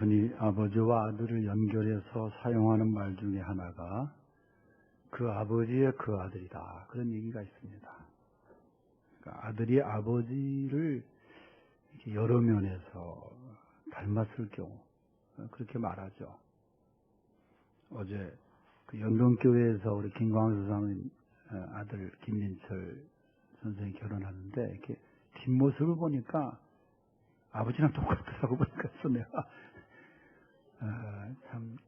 흔히 아버지와 아들을 연결해서 사용하는 말 중에 하나가 그 아버지의 그 아들이다. 그런 얘기가 있습니다. 그러니까 아들이 아버지를 이렇게 여러 면에서 닮았을 경우 그렇게 말하죠. 어제 그 연동교회에서 우리 김광수 사모님 아들 김민철 선생이 결혼하는데 이렇게 뒷모습을 보니까 아버지랑 똑같더라고 보니까 내가 참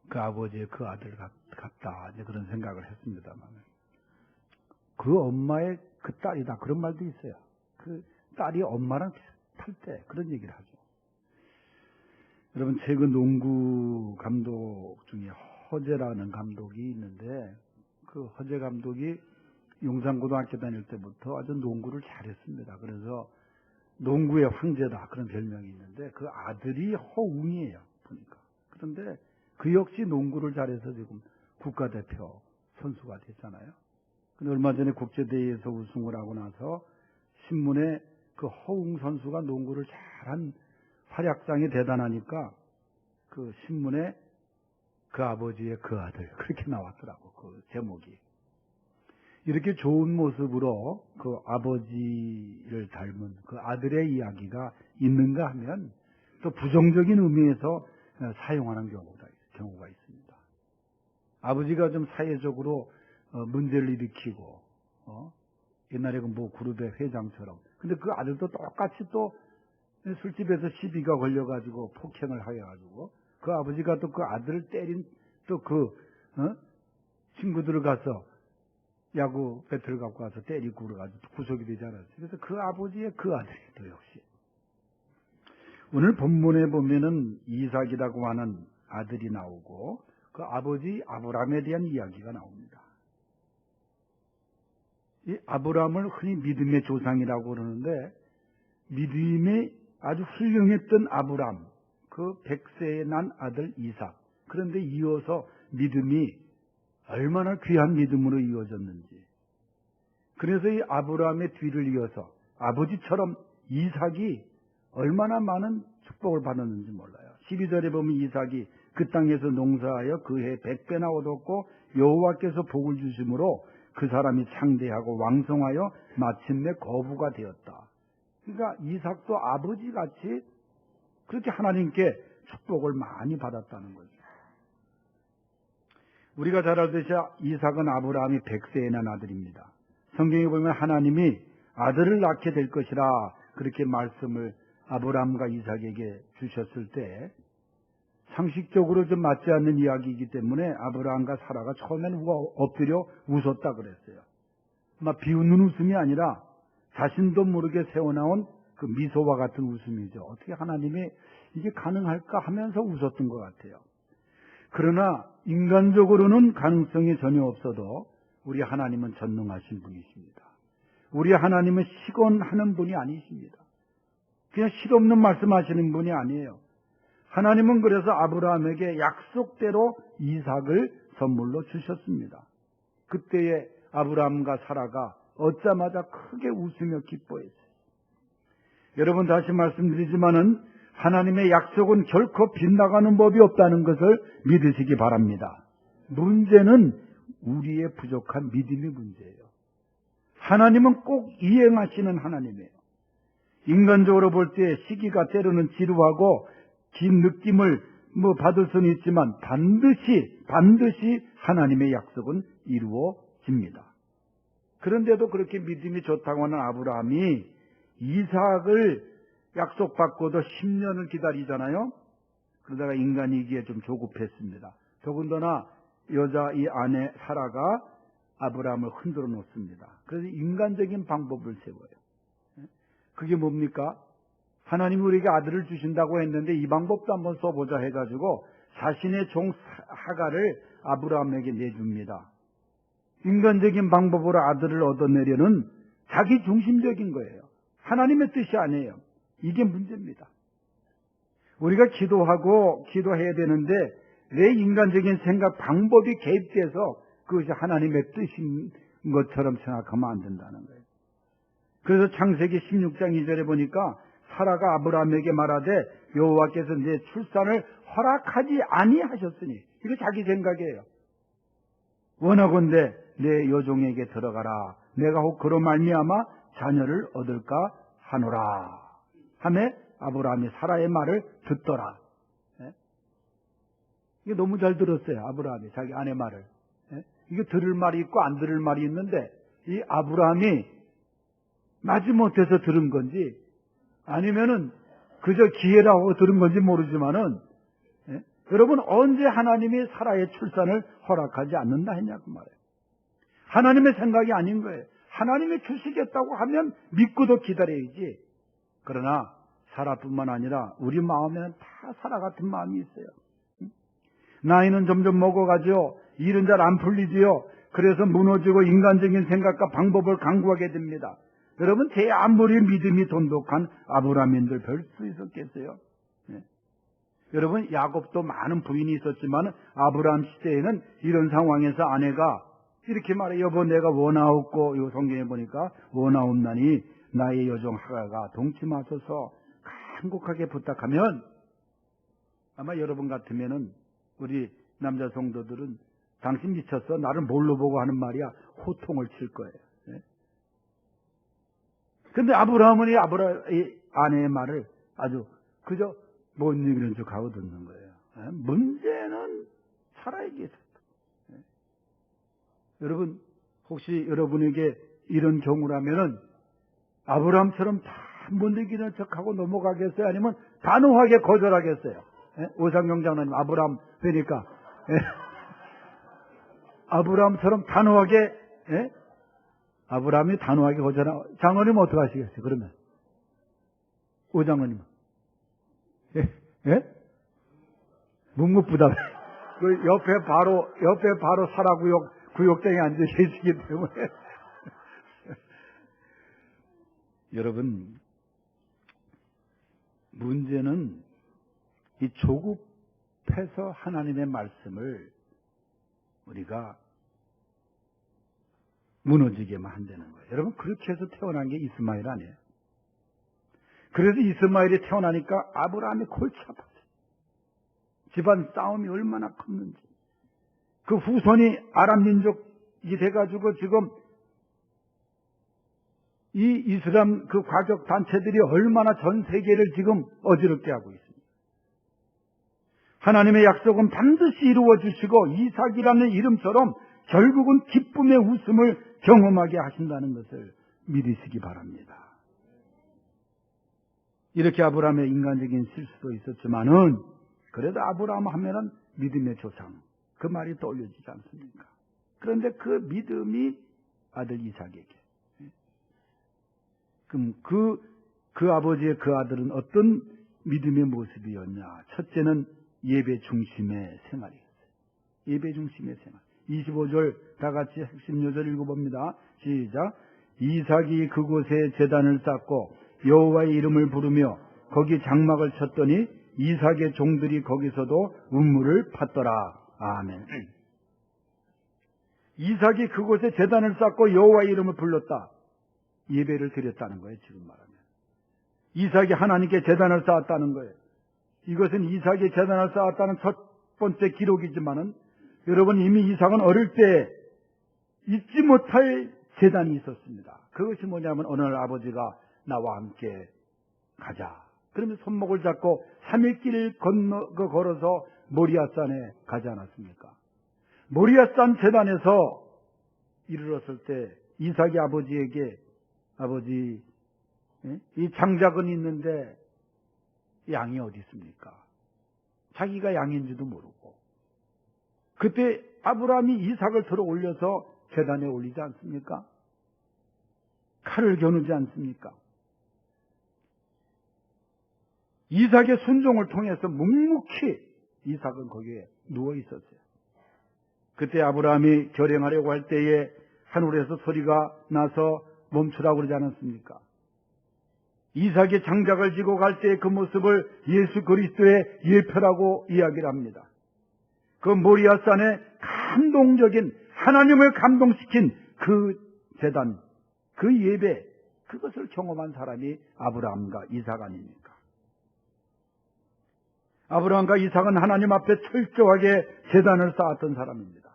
그 아버지의 그 아들 같다 이제 그런 생각을 했습니다만 그 엄마의 그 딸이다 그런 말도 있어요. 그 딸이 엄마랑 비슷할 때 그런 얘기를 하죠. 여러분 최근 농구 감독 중에 허재라는 감독이 있는데 그 허재 감독이 용산고등학교 다닐 때부터 아주 농구를 잘했습니다. 그래서 농구의 황제다 그런 별명이 있는데 그 아들이 허웅이에요 보니까. 그런데 그 역시 농구를 잘해서 지금 국가대표 선수가 됐잖아요. 근데 얼마 전에 국제대회에서 우승을 하고 나서 신문에 그 허웅 선수가 농구를 잘한 활약상이 대단하니까 그 신문에 그 아버지의 그 아들 그렇게 나왔더라고 그 제목이. 이렇게 좋은 모습으로 그 아버지를 닮은 그 아들의 이야기가 있는가 하면 또 부정적인 의미에서 사용하는 경우가 있습니다. 아버지가 좀 사회적으로 문제를 일으키고 옛날에 그 뭐 그룹의 회장처럼 근데 그 아들도 똑같이 또 술집에서 시비가 걸려가지고 폭행을 하여가지고 그 아버지가 또 그 아들을 때린 또 그 친구들을 가서 야구 배트를 갖고 와서 때리고 그래가지고 구속이 되지 않았어요. 그래서 그 아버지의 그 아들이 또 역시 오늘 본문에 보면은 이삭이라고 하는 아들이 나오고 그 아버지 아브라함에 대한 이야기가 나옵니다. 이 아브라함을 흔히 믿음의 조상이라고 그러는데 믿음이 아주 훌륭했던 아브라함 그 100세에 난 아들 이삭 그런데 이어서 믿음이 얼마나 귀한 믿음으로 이어졌는지 그래서 이 아브라함의 뒤를 이어서 아버지처럼 이삭이 얼마나 많은 축복을 받았는지 몰라요. 12절에 보면 이삭이 그 땅에서 농사하여 그 해 100배나 얻었고 여호와께서 복을 주심으로 그 사람이 창대하고 왕성하여 마침내 거부가 되었다. 그러니까 이삭도 아버지같이 그렇게 하나님께 축복을 많이 받았다는 거죠. 우리가 잘 알듯이 이삭은 아브라함이 100세에 난 아들입니다. 성경에 보면 하나님이 아들을 낳게 될 것이라 그렇게 말씀을 아브라함과 이삭에게 주셨을 때 상식적으로 좀 맞지 않는 이야기이기 때문에 아브라함과 사라가 처음에는 엎드려 웃었다 그랬어요. 막 비웃는 웃음이 아니라 자신도 모르게 새어나온 그 미소와 같은 웃음이죠. 어떻게 하나님이 이게 가능할까 하면서 웃었던 것 같아요. 그러나 인간적으로는 가능성이 전혀 없어도 우리 하나님은 전능하신 분이십니다. 우리 하나님은 시건하는 분이 아니십니다. 그냥 실없는 말씀하시는 분이 아니에요. 하나님은 그래서 아브라함에게 약속대로 이삭을 선물로 주셨습니다. 그때에 아브라함과 사라가 얻자마자 크게 웃으며 기뻐했어요. 여러분 다시 말씀드리지만은 하나님의 약속은 결코 빗나가는 법이 없다는 것을 믿으시기 바랍니다. 문제는 우리의 부족한 믿음이 문제예요. 하나님은 꼭 이행하시는 하나님이에요. 인간적으로 볼 때 시기가 때로는 지루하고 긴 느낌을 받을 수는 있지만 반드시 하나님의 약속은 이루어집니다. 그런데도 그렇게 믿음이 좋다고 하는 아브라함이 이삭을 약속받고도 10년을 기다리잖아요. 그러다가 인간이기에 좀 조급했습니다. 더군다나 여자 이 아내 사라가 아브라함을 흔들어 놓습니다. 그래서 인간적인 방법을 세워요. 그게 뭡니까? 하나님이 우리에게 아들을 주신다고 했는데 이 방법도 한번 써보자 해가지고 자신의 종 하가를 아브라함에게 내줍니다. 인간적인 방법으로 아들을 얻어내려는 자기 중심적인 거예요. 하나님의 뜻이 아니에요. 이게 문제입니다. 우리가 기도해야 되는데 내 인간적인 생각 방법이 개입돼서 그것이 하나님의 뜻인 것처럼 생각하면 안 된다는 거예요. 그래서 창세기 16장 2절에 보니까 사라가 아브라함에게 말하되 여호와께서 내 출산을 허락하지 아니하셨으니, 이거 자기 생각이에요. 원하건대 내 여종에게 들어가라. 내가 혹 그로 말미암아 자녀를 얻을까 하노라. 하매 아브라함이 사라의 말을 듣더라. 이게 너무 잘 들었어요. 아브라함이 자기 아내 말을. 이게 들을 말이 있고 안 들을 말이 있는데, 이 아브라함이 마지못해서 들은 건지 아니면은 그저 기회라고 들은 건지 모르지만은, 여러분, 언제 하나님이 사라의 출산을 허락하지 않는다 했냐 그 말이에요. 하나님의 생각이 아닌 거예요. 하나님이 주시겠다고 하면 믿고도 기다려야지. 그러나 사라뿐만 아니라 우리 마음에는 다 사라 같은 마음이 있어요. 나이는 점점 먹어가죠. 일은 잘 안 풀리지요. 그래서 무너지고 인간적인 생각과 방법을 강구하게 됩니다. 여러분, 제 아무리 믿음이 돈독한 아브라함인들 별 수 있었겠어요? 여러분, 야곱도 많은 부인이 있었지만 아브라함 시대에는 이런 상황에서 아내가 이렇게 말해, 여보 내가 원하옵고, 이 성경에 보니까 원하옵나니 나의 여종 하가가 동침하소서 간곡하게 부탁하면, 아마 여러분 같으면은 우리 남자 성도들은 당신 미쳤어? 나를 뭘로 보고 하는 말이야? 호통을 칠 거예요. 근데 아브라함은 이 아내의 말을 아주 그저 뭔 얘기는 척 하고 듣는 거예요. 문제는 살아있게 있었다. 여러분, 혹시 여러분에게 이런 경우라면은 아브라함처럼 다 못 이기는 척하고 넘어가겠어요? 아니면 단호하게 거절하겠어요? 오상경 장로님, 아브라함 뵈니까 아브라함처럼 단호하게, 아브라함이 단호하게 거절하고, 장로님 어떻게 하시겠어요? 그러면 오장로님은 묵묵부답. 그 옆에 바로 사라구역장에 앉아 계시기 때문에. 여러분, 문제는 이 조급해서 하나님의 말씀을 우리가 무너지게만 한다는 거예요. 여러분, 그렇게 해서 태어난 게 이스마엘 아니에요. 그래서 이스마엘이 태어나니까 아브라함이 골치 아팠어요. 집안 싸움이 얼마나 컸는지. 그 후손이 아람 민족이 돼가지고 지금 이 이슬람 그 과격 단체들이 얼마나 전 세계를 지금 어지럽게 하고 있습니다. 하나님의 약속은 반드시 이루어 주시고 이삭이라는 이름처럼 결국은 기쁨의 웃음을 경험하게 하신다는 것을 믿으시기 바랍니다. 이렇게 아브라함의 인간적인 실수도 있었지만은, 그래도 아브라함 하면은 믿음의 조상, 그 말이 떠올려지지 않습니까? 그런데 그 믿음이 아들 이삭에게, 그럼 그 아버지의 그 아들은 어떤 믿음의 모습이었냐? 첫째는 예배 중심의 생활이었어요. 예배 중심의 생활. 25절 다 같이 핵심 요절 읽어봅니다. 시작. 이삭이 그곳에 제단을 쌓고 여호와의 이름을 부르며 거기 장막을 쳤더니 이삭의 종들이 거기서도 운물을 팠더라. 아멘. 이삭이 그곳에 제단을 쌓고 여호와의 이름을 불렀다. 예배를 드렸다는 거예요, 지금 말하면. 이삭이 하나님께 제단을 쌓았다는 거예요. 이것은 이삭이 제단을 쌓았다는 첫 번째 기록이지만은, 여러분, 이미 이삭은 어릴 때 잊지 못할 제단이 있었습니다. 그것이 뭐냐면, 어느 날 아버지가 나와 함께 가자. 그러면 손목을 잡고 3일 길을 걸어서 모리아산에 가지 않았습니까? 모리아산 제단에서 이르렀을 때 이삭이 아버지에게, 아버지, 이 장작은 있는데 양이 어디 있습니까? 자기가 양인지도 모르고. 그때 아브라함이 이삭을 들어 올려서 제단에 올리지 않습니까? 칼을 겨누지 않습니까? 이삭의 순종을 통해서 묵묵히 이삭은 거기에 누워 있었어요. 그때 아브라함이 결행하려고 할 때에 하늘에서 소리가 나서 멈추라고 그러지 않았습니까? 이삭이 장작을 지고 갈 때의 그 모습을 예수 그리스도의 예표라고 이야기를 합니다. 그 모리아산의 감동적인, 하나님을 감동시킨 그 제단, 그 예배, 그것을 경험한 사람이 아브라함과 이삭 아닙니까? 아브라함과 이삭은 하나님 앞에 철저하게 제단을 쌓았던 사람입니다.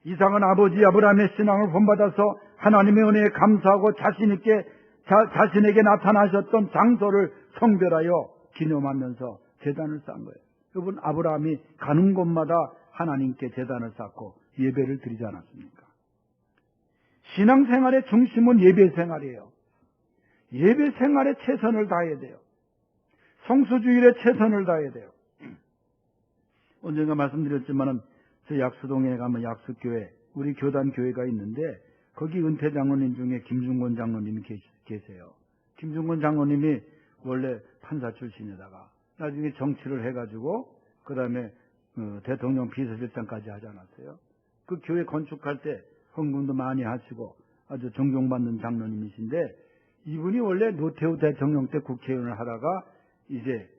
이삭은 아버지 아브라함의 신앙을 본받아서 하나님의 은혜에 감사하고 자신에게 나타나셨던 장소를 성별하여 기념하면서 제단을 쌓은 거예요. 여러분, 아브라함이 가는 곳마다 하나님께 제단을 쌓고 예배를 드리지 않았습니까? 신앙생활의 중심은 예배생활이에요. 예배생활에 최선을 다해야 돼요. 성수주일에 최선을 다해야 돼요. 언젠가 말씀드렸지만은 저 약수동에 가면 약수교회, 우리 교단 교회가 있는데 거기 은퇴 장로님 중에 김중권 장로님이 계세요. 김중권 장로님이 원래 판사 출신에다가 나중에 정치를 해가지고 그 다음에 대통령 비서실장까지 하지 않았어요. 그 교회 건축할 때 헌금도 많이 하시고 아주 존경받는 장로님이신데, 이분이 원래 노태우 대통령 때 국회의원을 하다가 이제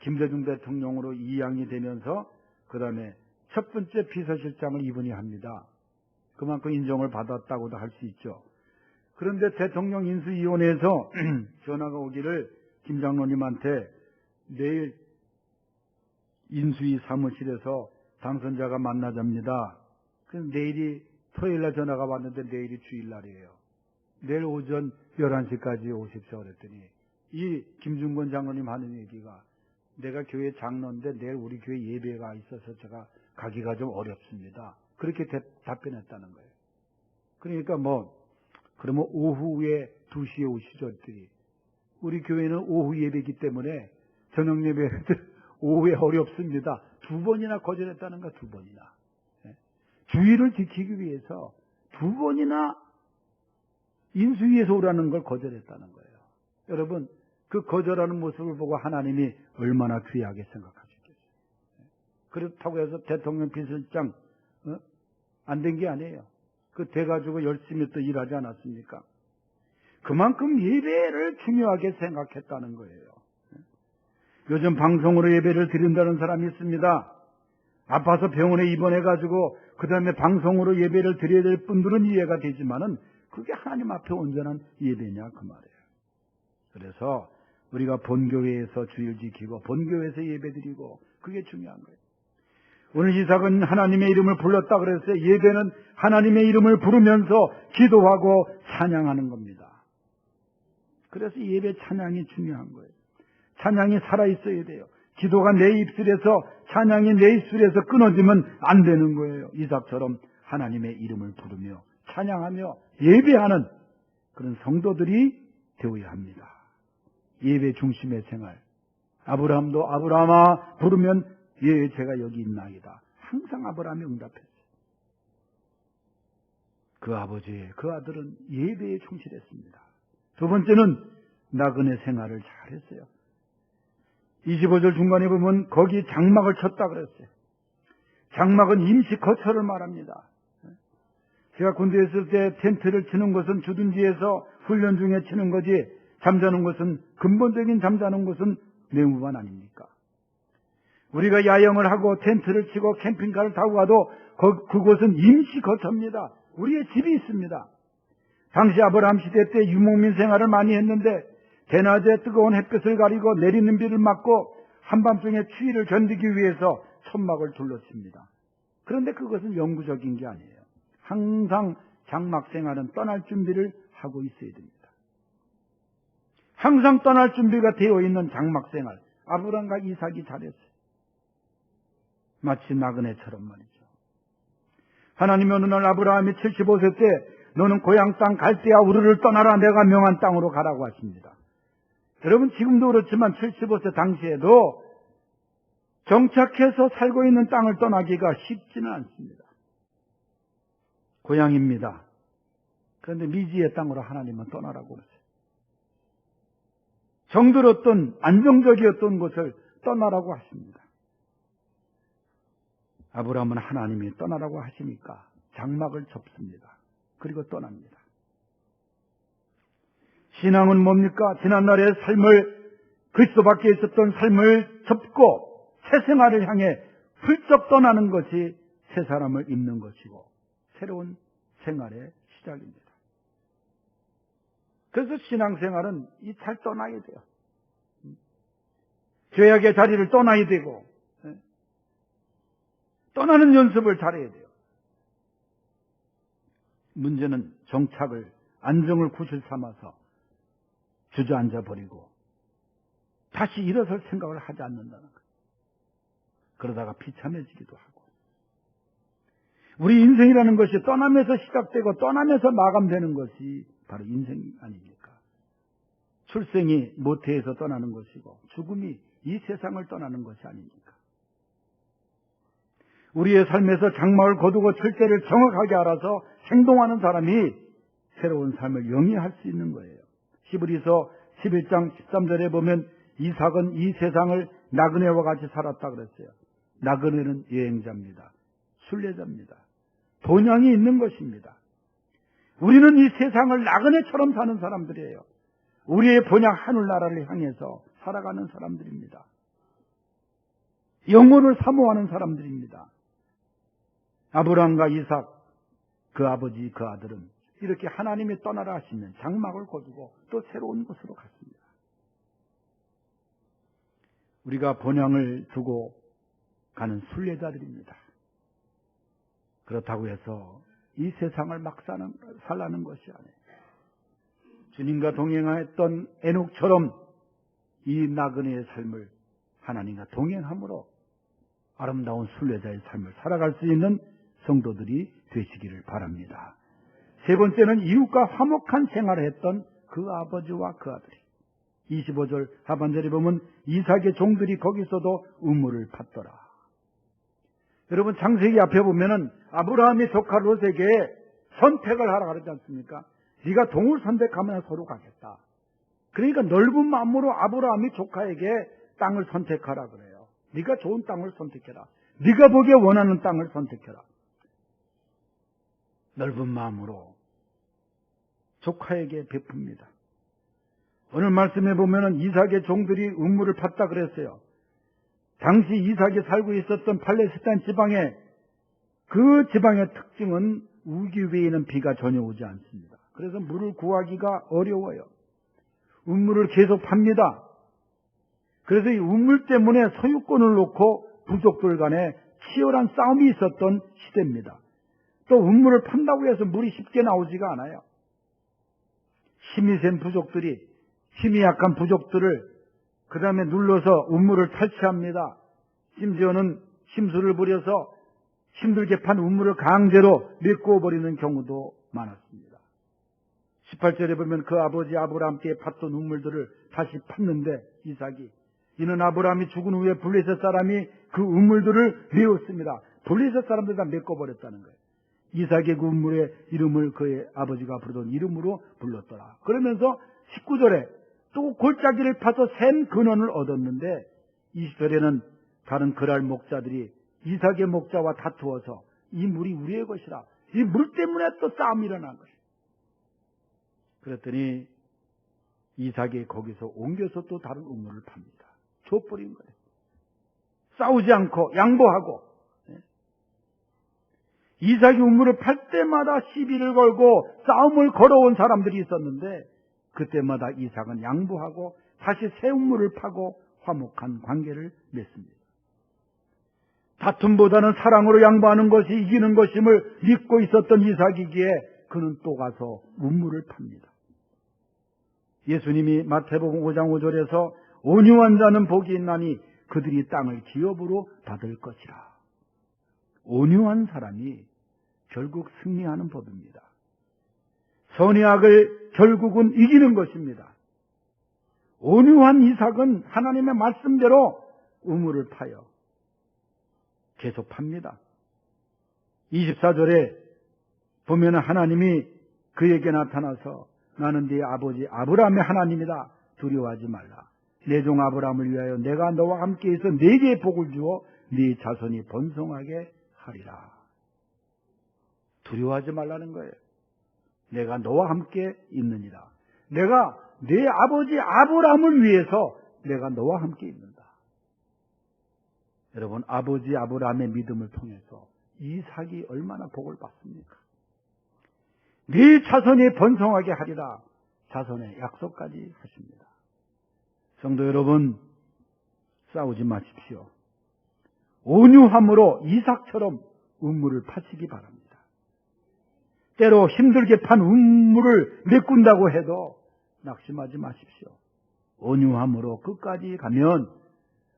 김대중 대통령으로 이양이 되면서 그 다음에 첫 번째 비서실장을 이분이 합니다. 그만큼 인정을 받았다고도 할 수 있죠. 그런데 대통령 인수위원회에서 전화가 오기를 김 장로님한테 내일 인수위 사무실에서 당선자가 만나잡니다. 그래서 내일이 토요일날 전화가 왔는데 내일이 주일날이에요. 내일 오전 11시까지 오십시오 그랬더니 이 김중권 장로님 하는 얘기가, 내가 교회 장로인데 내일 우리 교회 예배가 있어서 제가 가기가 좀 어렵습니다. 그렇게 답변했다는 거예요. 그러니까 그러면 오후에 2시에 오시죠 했더니, 우리 교회는 오후 예배이기 때문에 저녁 예배 오후에 어렵습니다. 2번이나 거절했다는 거야. 2번이나. 주의를 지키기 위해서 2번이나 인수위에서 오라는 걸 거절했다는 거예요. 여러분, 그 거절하는 모습을 보고 하나님이 얼마나 귀하게 생각하셨겠어요. 그렇다고 해서 대통령 비서실장 안 된 게 아니에요. 그 돼가지고 열심히 또 일하지 않았습니까? 그만큼 예배를 중요하게 생각했다는 거예요. 요즘 방송으로 예배를 드린다는 사람이 있습니다. 아파서 병원에 입원해가지고 그 다음에 방송으로 예배를 드려야 될 분들은 이해가 되지만은 그게 하나님 앞에 온전한 예배냐 그 말이에요. 그래서 우리가 본교회에서 주일 지키고 본교회에서 예배 드리고 그게 중요한 거예요. 오늘 이삭은 하나님의 이름을 불렀다 그랬어요. 예배는 하나님의 이름을 부르면서 기도하고 찬양하는 겁니다. 그래서 예배 찬양이 중요한 거예요. 찬양이 살아있어야 돼요. 기도가 내 입술에서, 찬양이 내 입술에서 끊어지면 안 되는 거예요. 이삭처럼 하나님의 이름을 부르며 찬양하며 예배하는 그런 성도들이 되어야 합니다. 예배 중심의 생활. 아브라함도 아브라함아 부르면 예 제가 여기 있나이다. 항상 아브라함이 응답했어요. 그 아버지, 그 아들은 예배에 충실했습니다. 두 번째는 나그네 생활을 잘했어요. 25절 중간에 보면 거기 장막을 쳤다 그랬어요. 장막은 임시 거처를 말합니다. 제가 군대에 있을 때 텐트를 치는 것은 주둔지에서 훈련 중에 치는 거지, 잠자는 것은, 근본적인 잠자는 것은 내무반 아닙니까? 우리가 야영을 하고 텐트를 치고 캠핑카를 타고 가도 그곳은 임시 거처입니다. 우리의 집이 있습니다. 당시 아브라함 시대 때 유목민 생활을 많이 했는데 대낮에 뜨거운 햇볕을 가리고 내리는 비를 맞고 한밤중에 추위를 견디기 위해서 천막을 둘러칩니다. 그런데 그것은 영구적인 게 아니에요. 항상 장막 생활은 떠날 준비를 하고 있어야 됩니다. 항상 떠날 준비가 되어 있는 장막 생활. 아브라함과 이삭이 잘했어요. 마치 나그네처럼 말이죠. 하나님이 어느 날 아브라함이 75세 때 너는 고향 땅 갈대아 우르를 떠나라, 내가 명한 땅으로 가라고 하십니다. 여러분, 지금도 그렇지만 75세 당시에도 정착해서 살고 있는 땅을 떠나기가 쉽지는 않습니다. 고향입니다. 그런데 미지의 땅으로 하나님은 떠나라고 그러세요. 정들었던 안정적이었던 곳을 떠나라고 하십니다. 아브라함은 하나님이 떠나라고 하시니까 장막을 접습니다. 그리고 떠납니다. 신앙은 뭡니까? 지난날의 삶을, 그리스도 밖에 있었던 삶을 접고 새 생활을 향해 훌쩍 떠나는 것이 새 사람을 입는 것이고 새로운 생활의 시작입니다. 그래서 신앙생활은 잘 떠나야 돼요. 죄악의 자리를 떠나야 되고, 떠나는 연습을 잘해야 돼요. 문제는 정착을, 안정을 구실 삼아서 주저앉아 버리고 다시 일어설 생각을 하지 않는다는 거예요. 그러다가 비참해지기도 하고. 우리 인생이라는 것이 떠나면서 시작되고 떠나면서 마감되는 것이 바로 인생이 아닙니까? 출생이 모태에서 떠나는 것이고 죽음이 이 세상을 떠나는 것이 아닙니까? 우리의 삶에서 장막을 거두고 절대를 정확하게 알아서 행동하는 사람이 새로운 삶을 영위할 수 있는 거예요. 히브리서 11장 13절에 보면 이삭은 이 세상을 나그네와 같이 살았다 그랬어요. 나그네는 여행자입니다. 순례자입니다. 본향이 있는 것입니다. 우리는 이 세상을 나그네처럼 사는 사람들이에요. 우리의 본향 하늘나라를 향해서 살아가는 사람들입니다. 영혼을 사모하는 사람들입니다. 아브라함과 이삭, 그 아버지, 그 아들은 이렇게 하나님이 떠나라 하시면 장막을 거두고 또 새로운 곳으로 갔습니다. 우리가 본향을 두고 가는 순례자들입니다. 그렇다고 해서 이 세상을 막 살라는 것이 아니에요. 주님과 동행했던 에녹처럼 이 나그네의 삶을 하나님과 동행함으로 아름다운 순례자의 삶을 살아갈 수 있는 성도들이 되시기를 바랍니다. 세 번째는 이웃과 화목한 생활을 했던 그 아버지와 그 아들이 25절 하반절에 보면 이삭의 종들이 거기서도 우물을 팠더라. 여러분 창세기 앞에 보면은 아브라함이 조카 롯에게 선택을 하라 그러지 않습니까? 네가 동을 선택하면 서로 가겠다. 그러니까 넓은 마음으로 아브라함이 조카에게 땅을 선택하라 그래요. 네가 좋은 땅을 선택해라. 네가 보기에 원하는 땅을 선택해라. 넓은 마음으로 조카에게 베풉니다. 오늘 말씀에 보면은 이삭의 종들이 우물을 팠다 그랬어요. 당시 이삭이 살고 있었던 팔레스타인 지방에 그 지방의 특징은 우기 외에는 비가 전혀 오지 않습니다. 그래서 물을 구하기가 어려워요. 우물을 계속 팝니다. 그래서 이 우물 때문에 소유권을 놓고 부족들 간에 치열한 싸움이 있었던 시대입니다. 또 우물을 판다고 해서 물이 쉽게 나오지가 않아요. 힘이 센 부족들이 힘이 약한 부족들을 그 다음에 눌러서 우물을 탈취합니다. 심지어는 심술을 부려서 힘들게 판 우물을 강제로 메꾸어버리는 경우도 많았습니다. 18절에 보면 그 아버지 아브라함께 팠던 우물들을 다시 팠는데 이삭이 이는 아브라함이 죽은 후에 블레셋 사람이 그 우물들을 메웠습니다. 블레셋 사람들 다 메꿔버렸다는 거예요. 이삭의 그 우물의 이름을 그의 아버지가 부르던 이름으로 불렀더라. 그러면서 19절에 또 골짜기를 파서 샘 근원을 얻었는데 20절에는 다른 그랄 목자들이 이삭의 목자와 다투어서 이 물이 우리의 것이라. 이 물 때문에 또 싸움이 일어난 것이에요. 그랬더니 이삭이 거기서 옮겨서 또 다른 우물을 팝니다. 줘버린 거예요. 싸우지 않고 양보하고. 이삭이 우물을 팔 때마다 시비를 걸고 싸움을 걸어온 사람들이 있었는데 그때마다 이삭은 양보하고 다시 새 우물을 파고 화목한 관계를 맺습니다. 다툼보다는 사랑으로 양보하는 것이 이기는 것임을 믿고 있었던 이삭이기에 그는 또 가서 우물을 팝니다. 예수님이 마태복음 5장 5절에서 온유한 자는 복이 있나니 그들이 땅을 기업으로 받을 것이라. 온유한 사람이 결국 승리하는 법입니다. 선의 악을 결국은 이기는 것입니다. 온유한 이삭은 하나님의 말씀대로 우물을 파요. 계속 팝니다. 24절에 보면 하나님이 그에게 나타나서 나는 네 아버지 아브라함의 하나님이다. 두려워하지 말라. 내 종 아브라함을 위하여 내가 너와 함께 있어 네게 복을 주어 네 자손이 번성하게 하리라. 두려워하지 말라는 거예요. 내가 너와 함께 있느니라. 내가 네 아버지 아브라함을 위해서 내가 너와 함께 있는다. 여러분 아버지 아브라함의 믿음을 통해서 이삭이 얼마나 복을 받습니까? 네 자손이 번성하게 하리라. 자손의 약속까지 하십니다. 성도 여러분, 싸우지 마십시오. 온유함으로 이삭처럼 운물을 파시기 바랍니다. 때로 힘들게 판 운물을 메꾼다고 해도 낙심하지 마십시오. 온유함으로 끝까지 가면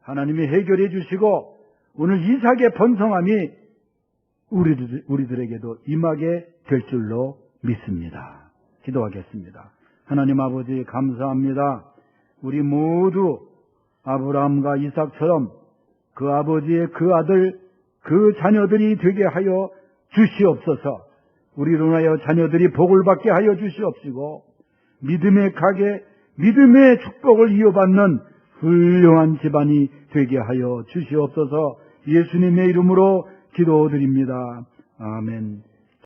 하나님이 해결해 주시고 오늘 이삭의 번성함이 우리들에게도 임하게 될 줄로 믿습니다. 기도하겠습니다. 하나님 아버지 감사합니다. 우리 모두 아브라함과 이삭처럼 그 아버지의 그 아들, 그 자녀들이 되게 하여 주시옵소서. 우리로 인하여 자녀들이 복을 받게 하여 주시옵시고 믿음의 가게, 믿음의 축복을 이어받는 훌륭한 집안이 되게 하여 주시옵소서. 예수님의 이름으로 기도드립니다. 아멘.